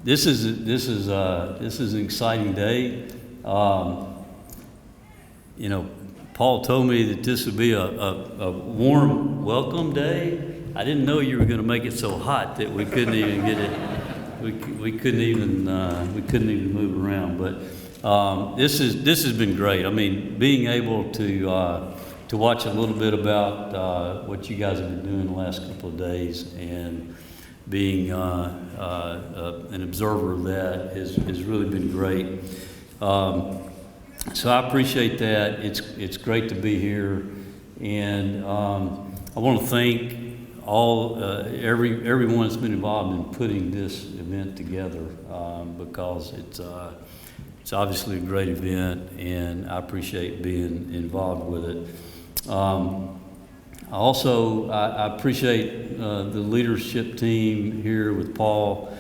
this is an exciting day. You know, Paul told me that this would be a warm welcome day. I didn't know you were going to make it so hot that we couldn't even get it. We couldn't even move around. But this has been great. I mean, being able to watch a little bit about what you guys have been doing the last couple of days, and being an observer of that has really been great. So I appreciate that. It's great to be here, and I want to thank everyone that's been involved in putting this event together, because it's obviously a great event, and I appreciate being involved with it. I appreciate the leadership team here with Paul.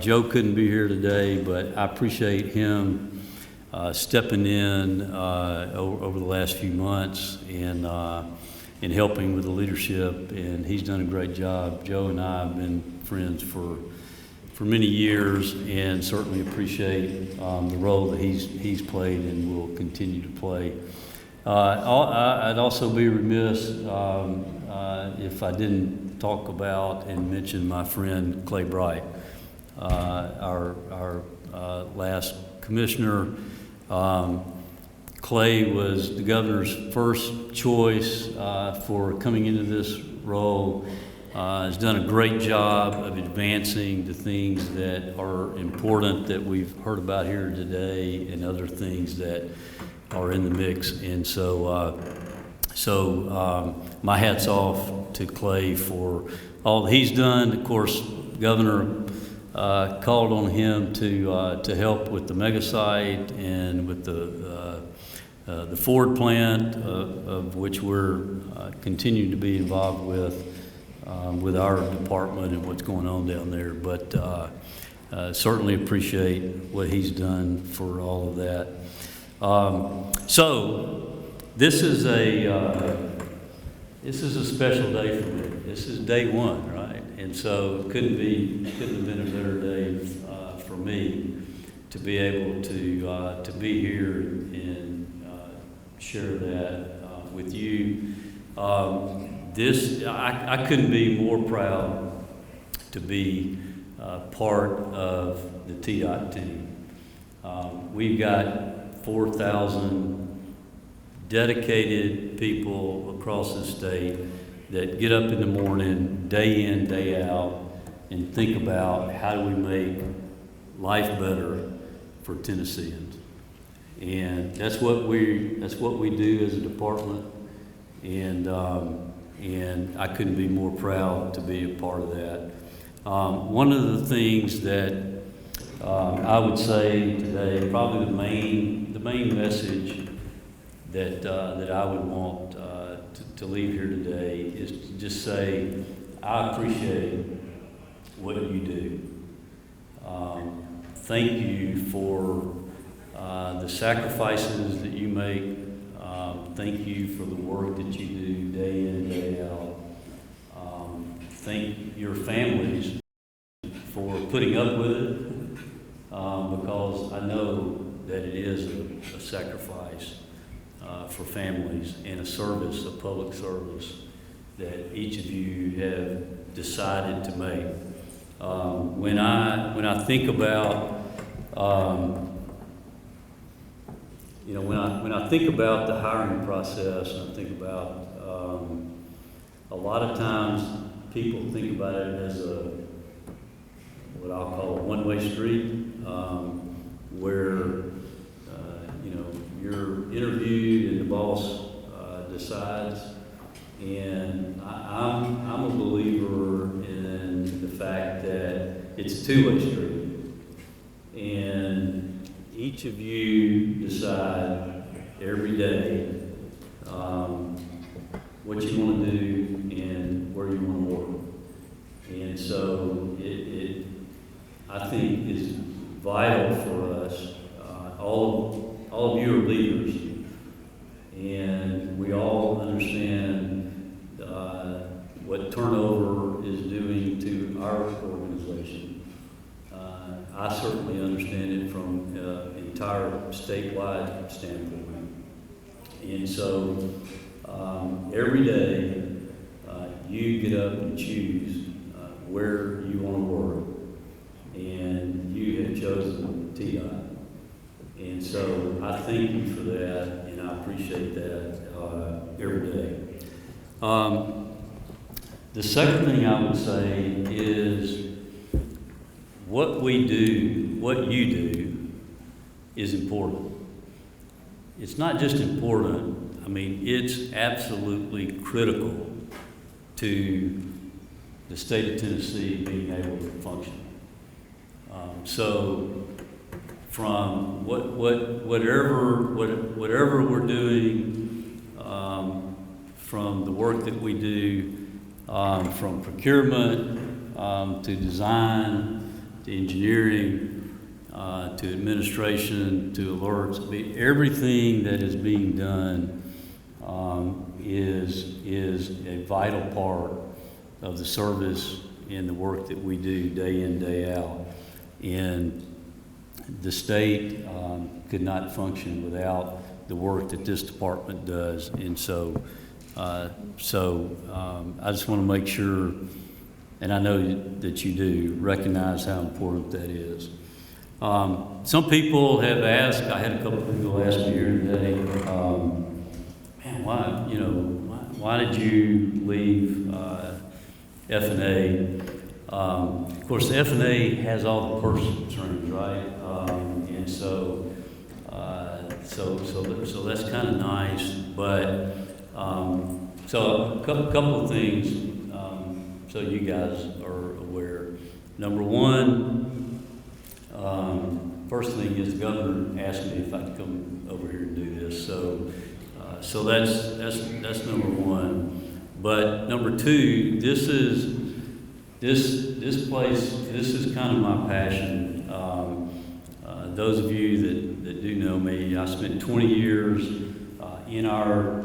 Joe couldn't be here today, but I appreciate him stepping in over the last few months and helping with the leadership, and he's done a great job. Joe and I have been friends for many years, and certainly appreciate the role that he's played and will continue to play. I'd also be remiss if I didn't talk about and mention my friend Clay Bright, our last commissioner. Clay was the governor's first choice for coming into this role. Has done a great job of advancing the things that are important that we've heard about here today, and other things that are in the mix. And so my hat's off to Clay for all that he's done. Of course, Governor called on him to help with the mega site and with the Ford plant, of which we're continuing to be involved with our department and what's going on down there. But certainly appreciate what he's done for all of that. So this is a special day for me. This is day one, right? And so it couldn't have been a better day for me to be able to be here and share that with you. I couldn't be more proud to be part of the TDOT team. We've got 4,000 dedicated people across the state that get up in the morning, day in, day out, and think about how do we make life better for Tennesseans. And that's what we do as a department, and I couldn't be more proud to be a part of that. One of the things that I would say today, probably the main message that I would want to leave here today, is to just say, I appreciate what you do. Thank you for the sacrifices that you make. Thank you for the work that you do day in, day out. Thank your families for putting up with it, because I know that it is a sacrifice for families, and a service, a public service, that each of you have decided to make. When I think about when I think about the hiring process, and I think about a lot of times people think about it as what I'll call a one-way street, where you're interviewed and the boss decides. And I'm a believer in the fact that it's a two-way street, and each of you decide every day what you want to do and where you want to work. And so it I think is vital for us. All of you are leaders, and we all understand what turnover is doing to our organization. I certainly understand it from entire statewide standpoint. And so every day you get up and choose where you want to work, and you have chosen TDOT. And so I thank you for that, and I appreciate that every day. The second thing I would say is what we do, what you do, is important. It's not just important, I mean, it's absolutely critical to the state of Tennessee being able to function. So from whatever we're doing, from the work that we do, from procurement to design to engineering to administration to alerts, everything that is being done is a vital part of the service and the work that we do day in, day out. And the state could not function without the work that this department does. And so I just want to make sure, and I know that you do, recognize how important that is. Some people have asked, I had a couple of people ask me here today, man, why did you leave F&A? Of course, the F&A has all the purse strings, right? And so that's kind of nice. But so a couple of things, so you guys are aware. Number one, first thing is the governor asked me if I could come over here and do this. So that's number one. But number two, this place, this is kind of my passion. Those of you that do know me, I spent 20 years in our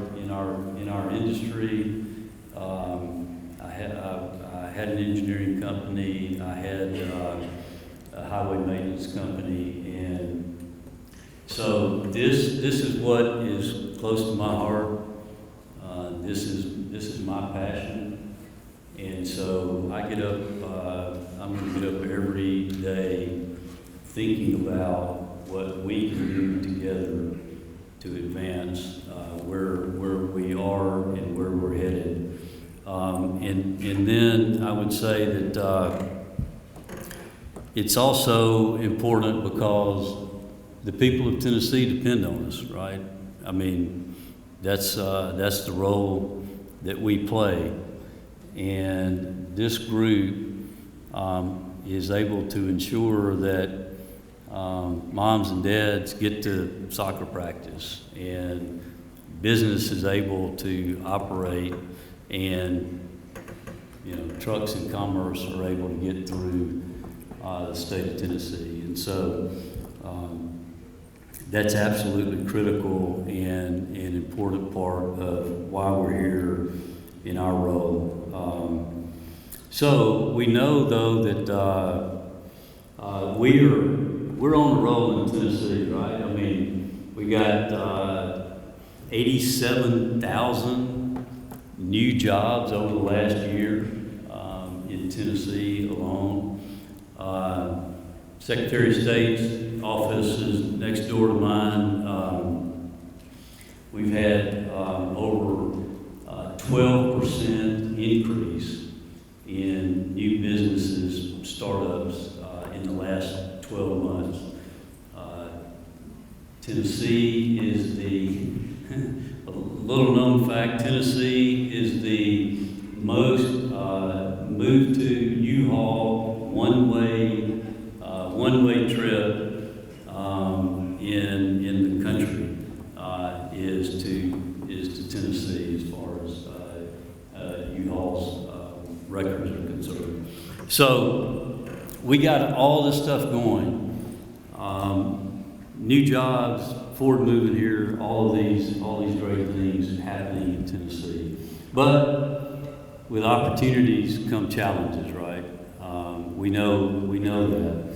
industry. I had an engineering company. I had a highway maintenance company, and so this is what is close to my heart. This is my passion. And so I get up, I'm going to get up every day thinking about what we can do together to advance where we are and where we're headed. And then I would say that it's also important because the people of Tennessee depend on us, right? I mean, that's the role that we play. And this group is able to ensure that moms and dads get to soccer practice, and business is able to operate, and trucks and commerce are able to get through the state of Tennessee. And so that's absolutely critical and an important part of why we're here in our role. So we know though that we're on a roll in Tennessee, right? I mean, we got 87,000 new jobs over the last year in Tennessee alone. Secretary of State's office is next door to mine. We've had over 12% increase in new businesses, startups in the last 12 months. Tennessee is a little known fact, Tennessee is the most moved to U-Haul one-way trip in the country is to Tennessee as far as U-Haul's records are concerned. So we got all this stuff going. New jobs, Ford moving here, all these great things happening in Tennessee. But with opportunities come challenges, right? We know that.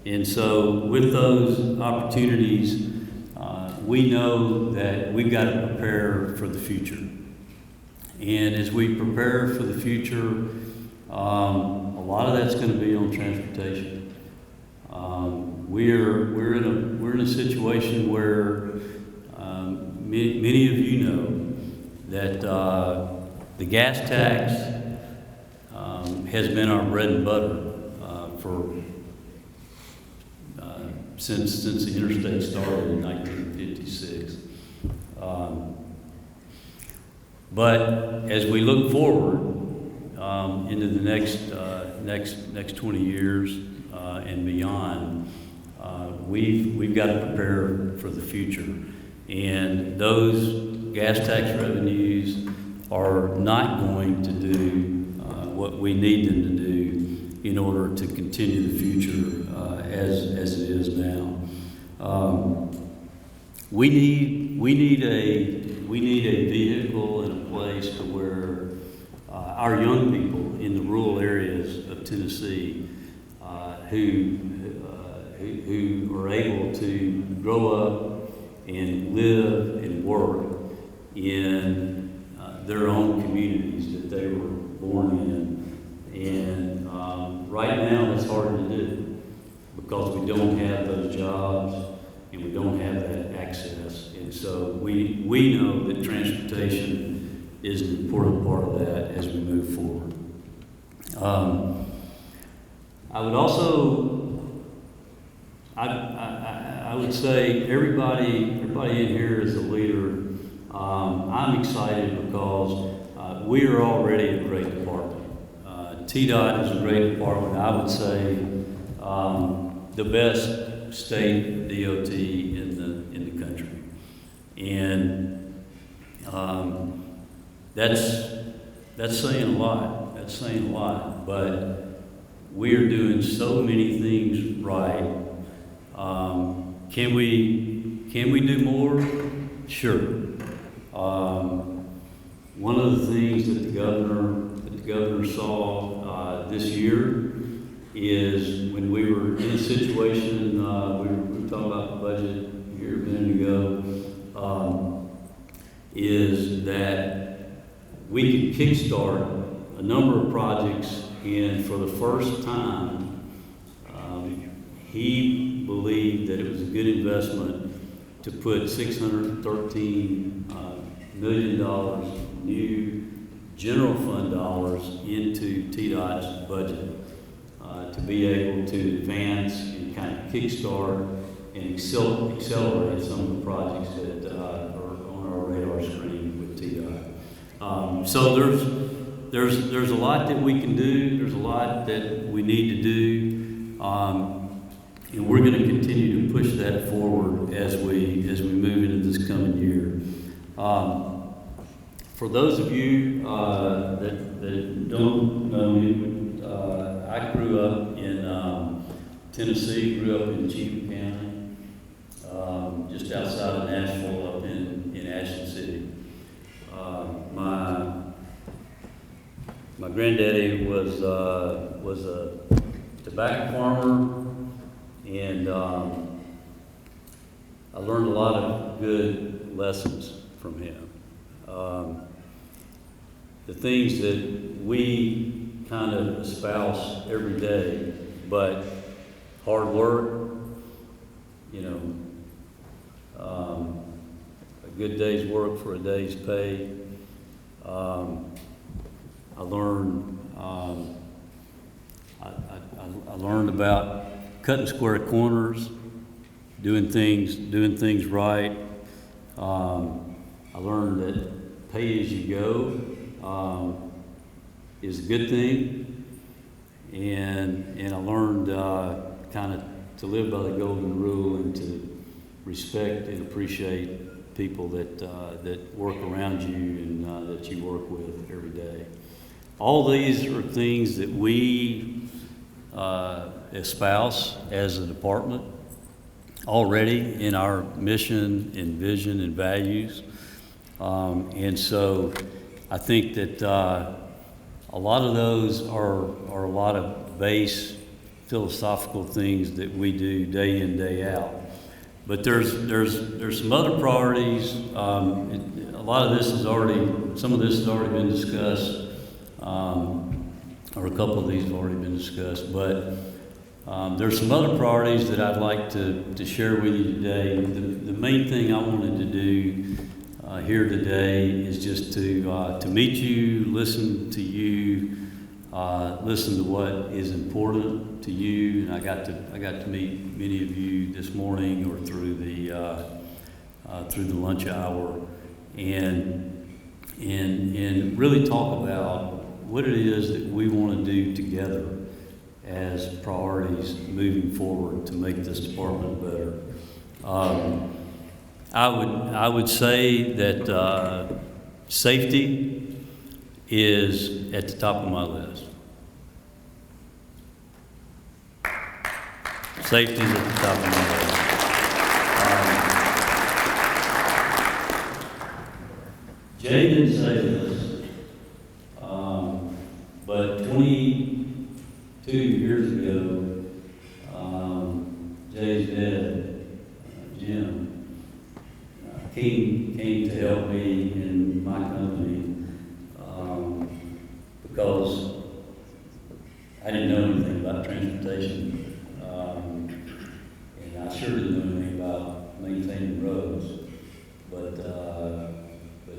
And so with those opportunities, we know that we've got to prepare for the future. And as we prepare for the future, a lot of that's going to be on transportation. We're in a situation where many of you know that the gas tax has been our bread and butter for since the interstate started in 1956. But as we look forward into the next 20 years and beyond, we've got to prepare for the future. And those gas tax revenues are not going to do what we need them to do in order to continue the future as it is now. We need a vehicle and a place to where our young people in the rural areas of Tennessee who are able to grow up and live and work in their own communities that they were born in. And right now it's hard to do because we don't have those jobs and we don't have that access. And so we know that transportation is an important part of that as we move forward. I would also, I would say everybody in here is a leader. I'm excited because we are already a great department. TDOT is a great department. I would say the best state DOT in the country, and that's saying a lot. That's saying a lot. But we are doing so many things right. Can we do more? Sure. One of the things that the governor saw this year is when we were in a situation, we were talking about the budget here a minute ago, is that we can kickstart a number of projects, and for the first time, he believed that it was a good investment to put $613 million new general fund dollars into TDOT's budget to be able to advance and kind of kickstart and accelerate some of the projects that are on our radar screen with TDOT. So there's a lot that we can do. There's a lot that we need to do, and we're going to continue to push that forward as we move into this coming year. For those of you that don't know me, I grew up in Tennessee, grew up in Cheatham County, just outside of Nashville, up in Ashland City. My granddaddy was a tobacco farmer, and I learned a lot of good lessons from him. The things that we kind of espouse every day, but hard work, a good day's work for a day's pay. I learned I learned about cutting square corners, doing things right. I learned that pay as you go is a good thing, and I learned kind of to live by the golden rule and to respect and appreciate people that work around you and that you work with every day. All these are things that we espouse as a department already in our mission and vision and values. And so I think that a lot of those are a lot of base philosophical things that we do day in, day out. But there's some other priorities. A lot of this some of this has already been discussed, or a couple of these have already been discussed. But there's some other priorities that I'd like to share with you today. The main thing I wanted to do here today is just to meet you, listen to you, listen to what is important to you. And I got to meet many of you this morning or through the lunch hour, and really talk about what it is that we want to do together as priorities moving forward to make this department better. I would say that safety is at the top of my list. Safety is at the top of my list. Jay didn't say this, but 22 years ago, Jay's dad, Jim, came to help me in my company because I didn't know anything about transportation, and I sure didn't know anything about maintaining roads, but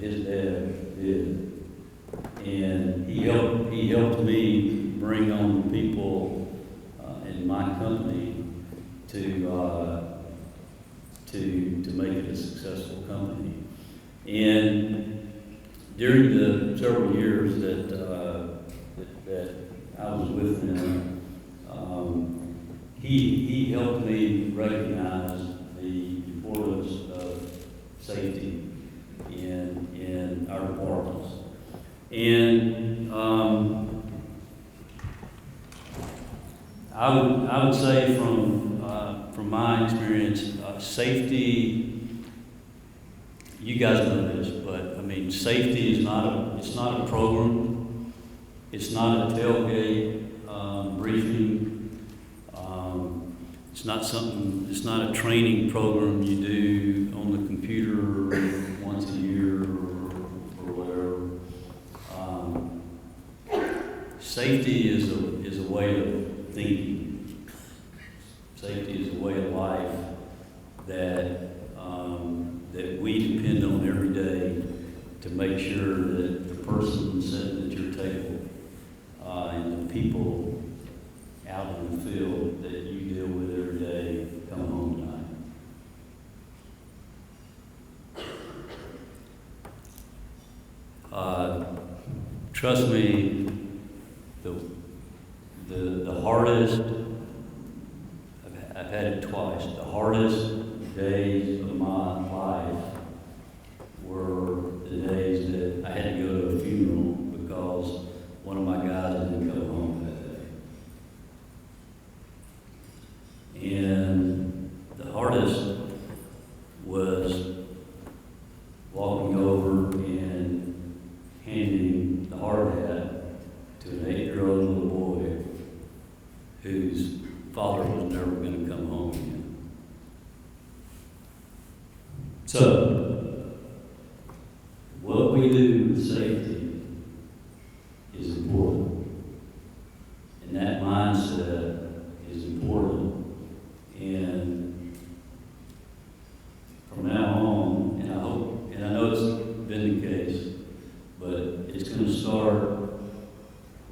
his dad did. And he helped me bring on the people in my company to make it a successful company. And during the several years that I was with him, he helped me recognize the importance of safety in our departments. And I would say from my experience, safety. You guys know this, but I mean, safety is it's not a program. It's not a tailgate briefing. It's not a training program you do on the computer once a year or whatever. Safety is a way of thinking. Safety is a way of life that we depend on every day to make sure that the person sitting at your table and the people out in the field that you deal with every day come home tonight. Trust me, the hardest, I've had it twice, the hardest days of my life were the days that I had to go to a funeral because one of my guys didn't come home that day. And the hardest was walking over and handing the hard hat to an 8-year-old little boy whose father was never going to come home again. So, what we do with safety is important. And that mindset is important. And from now on, and I know it's been the case, but it's going to start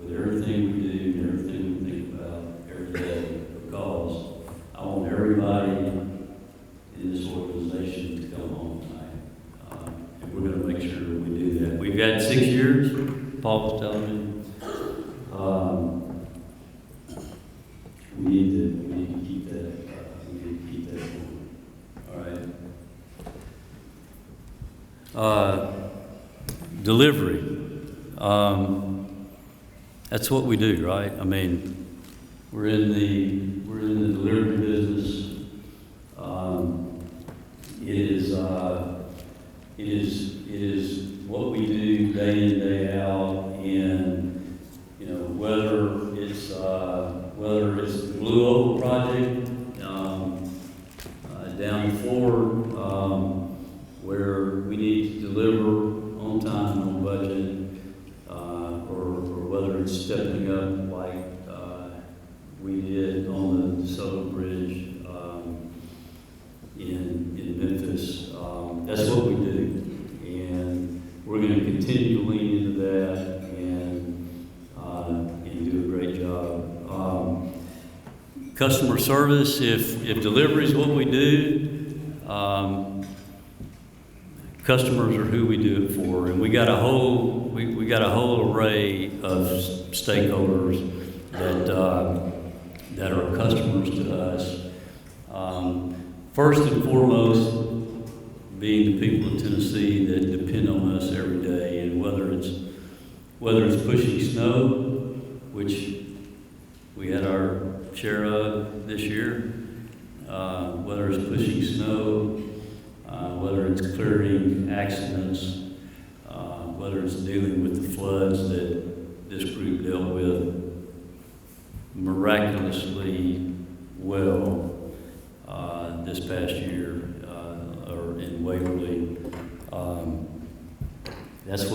with everything we do and everything we think about every day, because I want everybody in this organization to come home tonight. And we're going to make sure we do that. We've got 6 years, Paul was telling me. We need to keep that going. All right. Delivery. That's what we do, right? I mean, we're in the delivery business. It is what we do day in, day out, and whether whether it's the Blue Oval project, down the floor, where we need to deliver on time and on budget, or whether it's stepping up like we did on the Soto Bridge in Memphis. That's what we do, and we're going to continue to lean into that and do a great job. Customer service, if delivery is what we do, customers are who we do it for, and we got a whole array of stakeholders that are customers to us. First and foremost, being the people of Tennessee that depend on us every day, and whether it's pushing snow, which we had our share of this year, whether it's pushing snow, whether it's clearing accidents, whether it's dealing with the floods that this group dealt with miraculously well this past year, or in Waverly. That's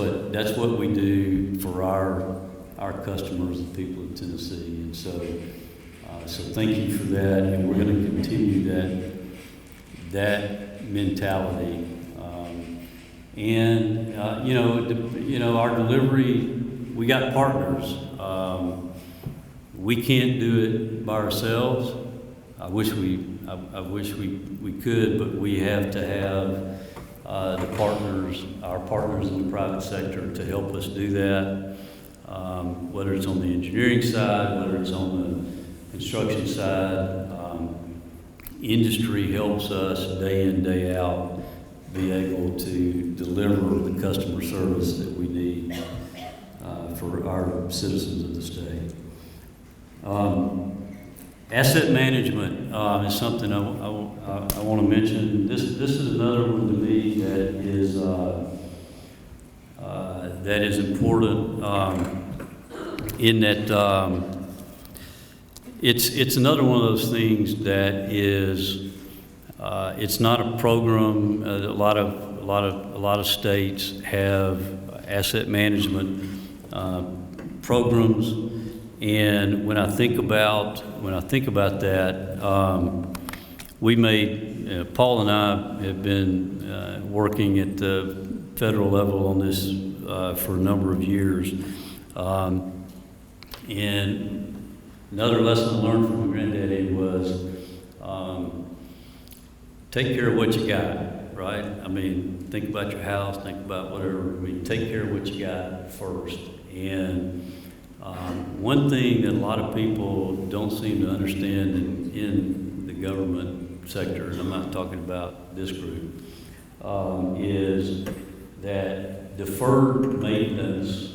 what we do for our customers, the people of Tennessee, and so thank you for that, and we're going to continue that mentality. Our delivery, we got partners. We can't do it by ourselves. I wish we could, but we have to have our partners in the private sector to help us do that. Whether it's on the engineering side, whether it's on the construction side, industry helps us day in, day out be able to deliver the customer service that we need for our citizens of the state. Asset management is something I want to mention. This is another one to me that is important in that it's another one of those things that is it's not a program. A lot of states have asset management programs, and when I think about that, we made Paul and I have been working at the federal level on this for a number of years, and another lesson I learned from my granddaddy was take care of what you got, right? I mean, think about your house, think about whatever. I mean, take care of what you got first. And one thing that a lot of people don't seem to understand in the government sector, and I'm not talking about this group, is that deferring maintenance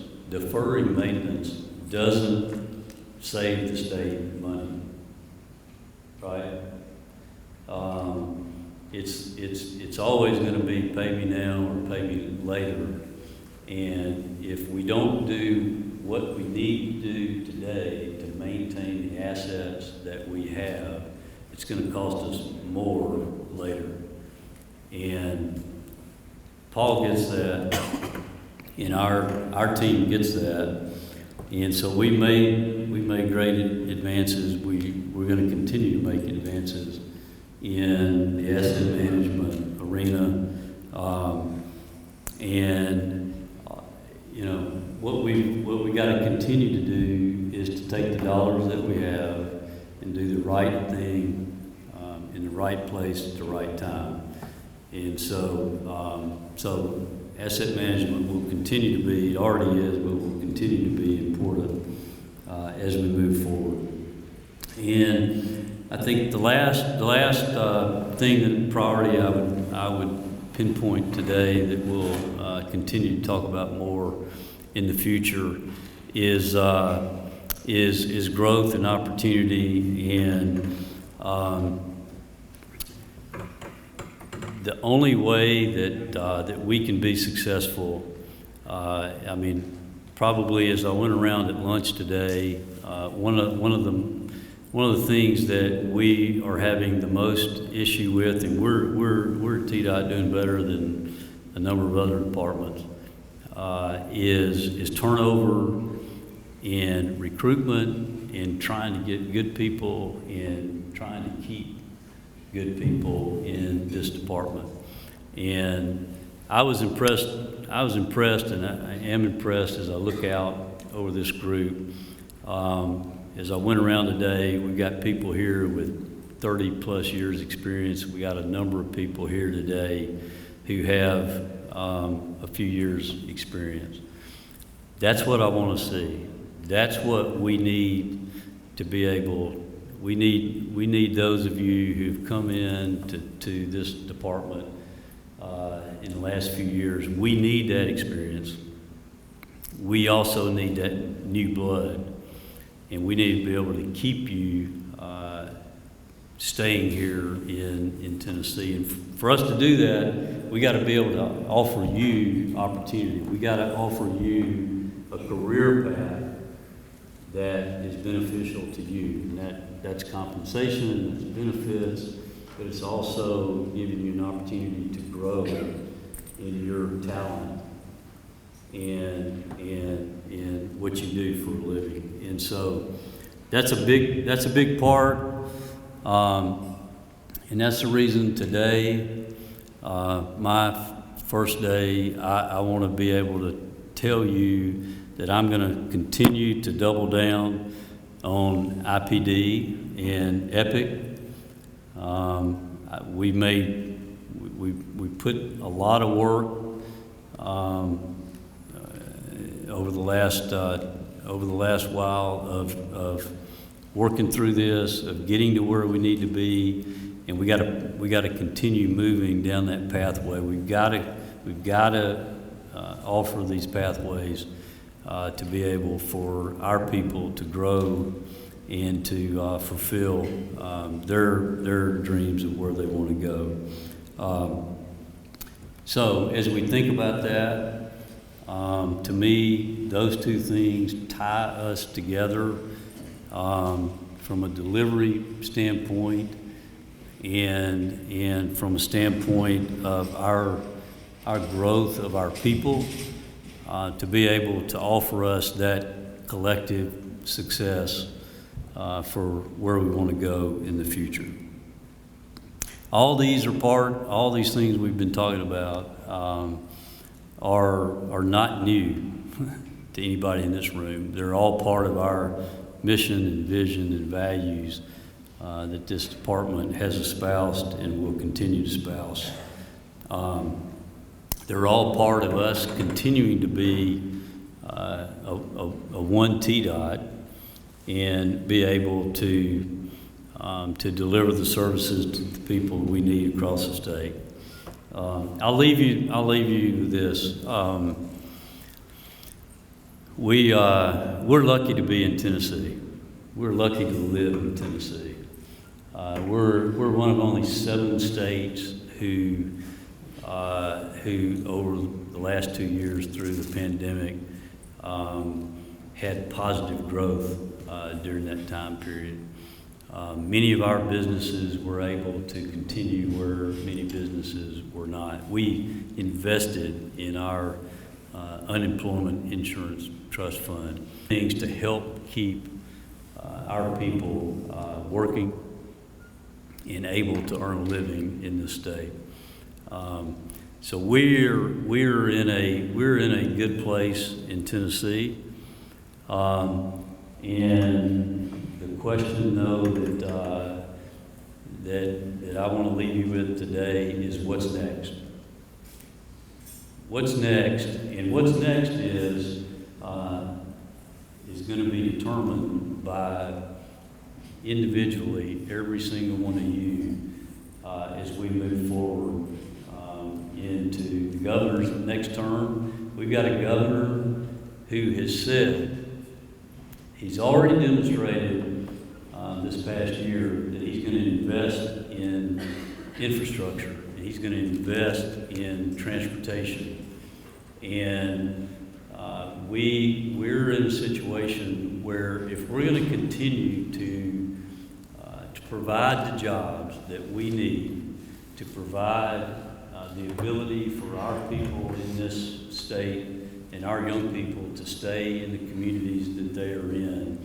doesn't save the state money, right? It's always going to be pay me now or pay me later, and if we don't do what we need to do today to maintain the assets that we have, it's going to cost us more later. And Paul gets that, and our team gets that, and so we made great advances. We're going to continue to make advances in the asset management arena, what we got to continue to do is to take the dollars that we have and do the right thing in the right place at the right time. And so asset management will continue to be, it already is, but will continue to be important as we move forward. And I think the last thing that priority I would pinpoint today that we'll continue to talk about more in the future is growth and opportunity. And the only way that we can be successful, probably as I went around at lunch today, one of the things that we are having the most issue with, and we're at TDOT doing better than a number of other departments, is turnover and recruitment and trying to get good people and trying to keep good people in this department. And I was impressed, and I am impressed as I look out over this group. As I went around today, we've got people here with 30 plus years experience. We got a number of people here today who have a few years experience. That's what I want to see. That's what we need to be able, we need those of you who've come in to this department in the last few years. We need that experience. We also need that new blood. And we need to be able to keep you staying here in Tennessee. And for us to do that, we got to be able to offer you opportunity. We got to offer you a career path that is beneficial to you. And that's compensation, that's benefits, but it's also giving you an opportunity to grow in your talent and what you do for a living. And so that's a big part, and that's the reason today, my first day, I want to be able to tell you that I'm going to continue to double down on IPD and EPIC. We put a lot of work over the last while of working through this, of getting to where we need to be, and we got to continue moving down that pathway. We've got to offer these pathways to be able for our people to grow and to fulfill their dreams of where they want to go. So as we think about that, to me, those two things tie us together from a delivery standpoint and from a standpoint of our growth of our people, to be able to offer us that collective success for where we want to go in the future. All these things we've been talking about are not new to anybody in this room. They're all part of our mission and vision and values that this department has espoused and will continue to espouse. They're all part of us continuing to be a one TDOT and be able to deliver the services to the people we need across the state. I'll leave you with this. We're lucky to be in Tennessee. We're lucky to live in Tennessee. We're one of only 7 states who over the last 2 years through the pandemic had positive growth during that time period. Many of our businesses were able to continue where many businesses were not. We invested in our unemployment insurance trust fund, things to help keep our people working and able to earn a living in this state. So we're in a good place in Tennessee, and the question though that I want to leave you with today is what's next. What's next, and what's next is going to be determined by individually every single one of you as we move forward into the governor's next term. We've got a governor who has said, he's already demonstrated this past year that he's going to invest in infrastructure, and he's going to invest in transportation. And we're in a situation where if we're going to continue to provide the jobs that we need to provide the ability for our people in this state and our young people to stay in the communities that they are in,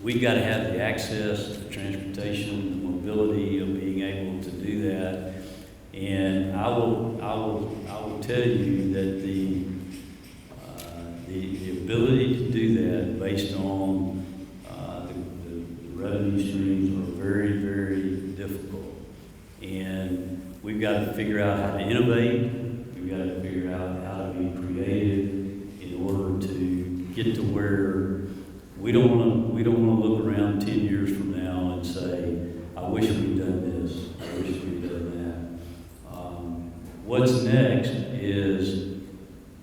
we've got to have the access, the transportation, the mobility of being able to do that. And I will tell you that the ability to do that based on the revenue streams are very, very difficult. And we've got to figure out how to innovate. We've got to figure out how to be creative in order to get to where we don't want to look around 10 years from now and say, I wish we'd done this, I wish we'd done that. What's next is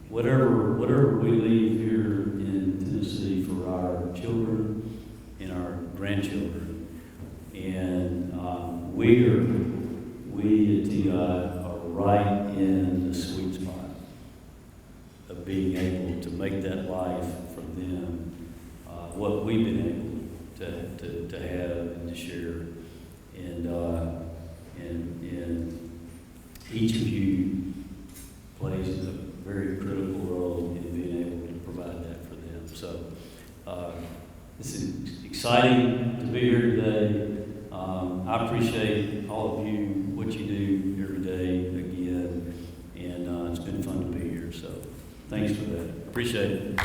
whatever we leave here in Tennessee for our children and our grandchildren. And we at TDOT are right in the sweet spot of being able to make that life for them what we've been able to have and to share. And each of you plays a very critical role in being able to provide that for them. So this is exciting to be here today. I appreciate all of you, what you do every day again, and it's been fun to be here. So thanks for that. Appreciate it.